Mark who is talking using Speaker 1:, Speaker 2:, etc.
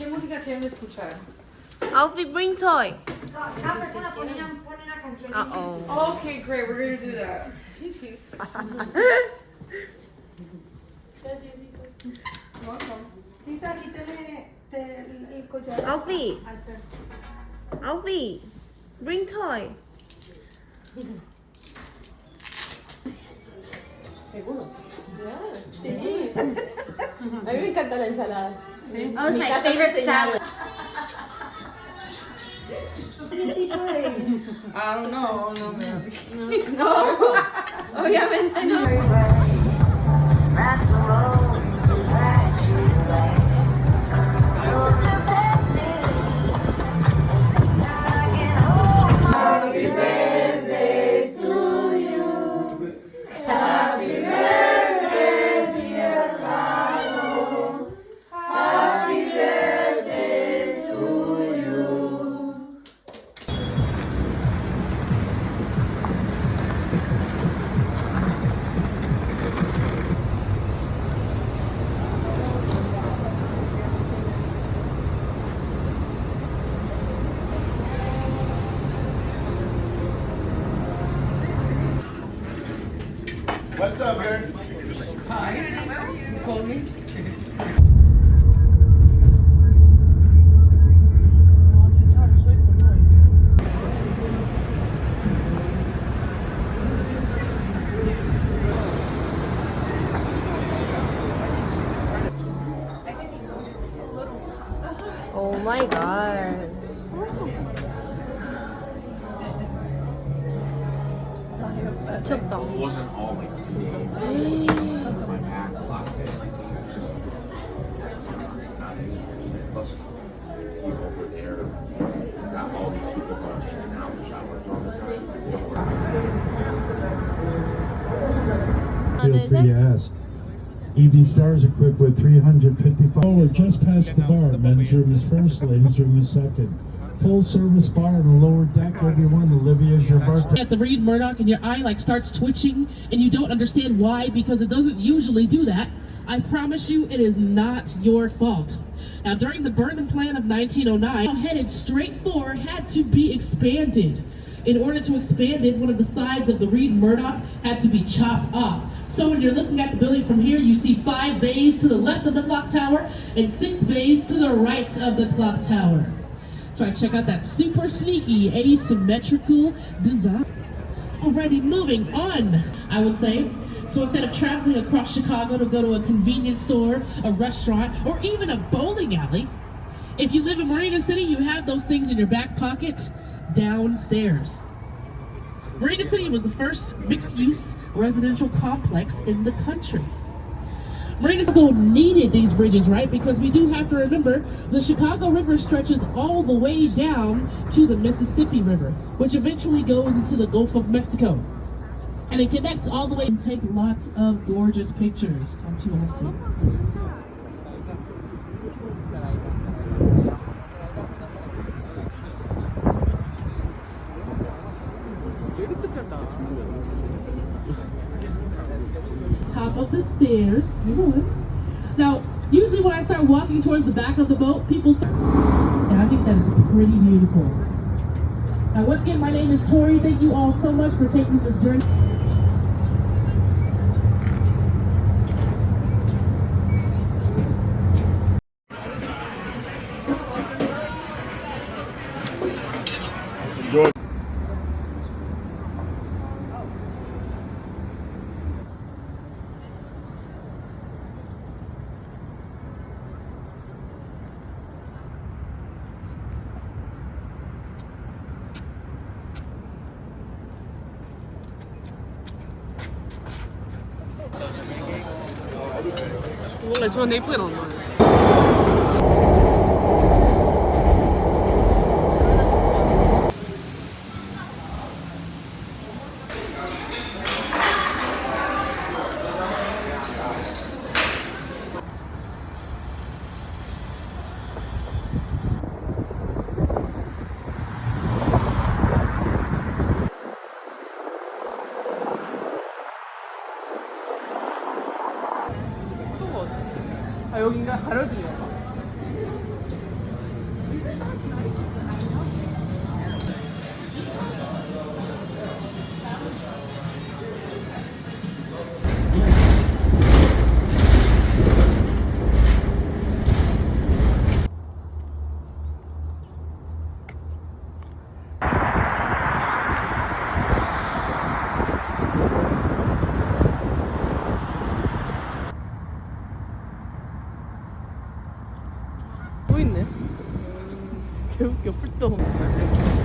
Speaker 1: música quieren escuchar?
Speaker 2: Alfie, bring toy.
Speaker 3: Cada persona pone una canción.
Speaker 2: Uh-oh.
Speaker 1: Okay, great. We're gonna do that.
Speaker 3: Tita, quítale el collar.
Speaker 2: Alfie. Alfie, bring toy.
Speaker 4: ¿Seguro? Sí. A mí me encanta la ensalada. Sí.
Speaker 3: Oh, it's my favorite salad.
Speaker 1: I don't know. No, man.
Speaker 4: No, obviamente no.
Speaker 5: What's up, girls?
Speaker 1: Hi. You called me?
Speaker 2: Oh my god. 미쳤다.
Speaker 5: Wasn't all like my pack last day. Plus, you over there got all these people going in and out of the showers all the time.
Speaker 6: Feel free to ask. EV Star is equipped with 355. Oh, we're just past the bar. Men's room is first, ladies' room is second. Full service bar on the lower deck, everyone. Olivia's your bartender.
Speaker 7: At the Reed Murdoch and your eye like starts twitching and you don't understand why because it doesn't usually do that, I promise you it is not your fault. Now during the Burnham Plan of 1909, headed straight for had to be expanded. In order to expand it, one of the sides of the Reed Murdoch had to be chopped off. So when you're looking at the building from here, you see 5 bays to the left of the clock tower and 6 bays to the right of the clock tower. So I check out that super sneaky asymmetrical design. Alrighty, moving on, I would say. So instead of traveling across Chicago to go to a convenience store, a restaurant, or even a bowling alley, if you live in Marina City, you have those things in your back pocket downstairs. Marina City was the first mixed-use residential complex in the country. Marina City needed these bridges, right? Because we do have to remember the Chicago River stretches all the way down to the Mississippi River, which eventually goes into the Gulf of Mexico. And it connects all the way and take lots of gorgeous pictures. Don't you all see? Top of the stairs. Now, usually when I start walking towards the back of the boat, people start, and I think that is pretty beautiful. Now, once again, my name is Tori. Thank you all so much for taking this journey.
Speaker 5: Enjoy.
Speaker 1: 뭔가 저한테 예쁘게 나온다. 아 여긴가 가려진 건가? 또 있네. 개웃겨 풀도 없네.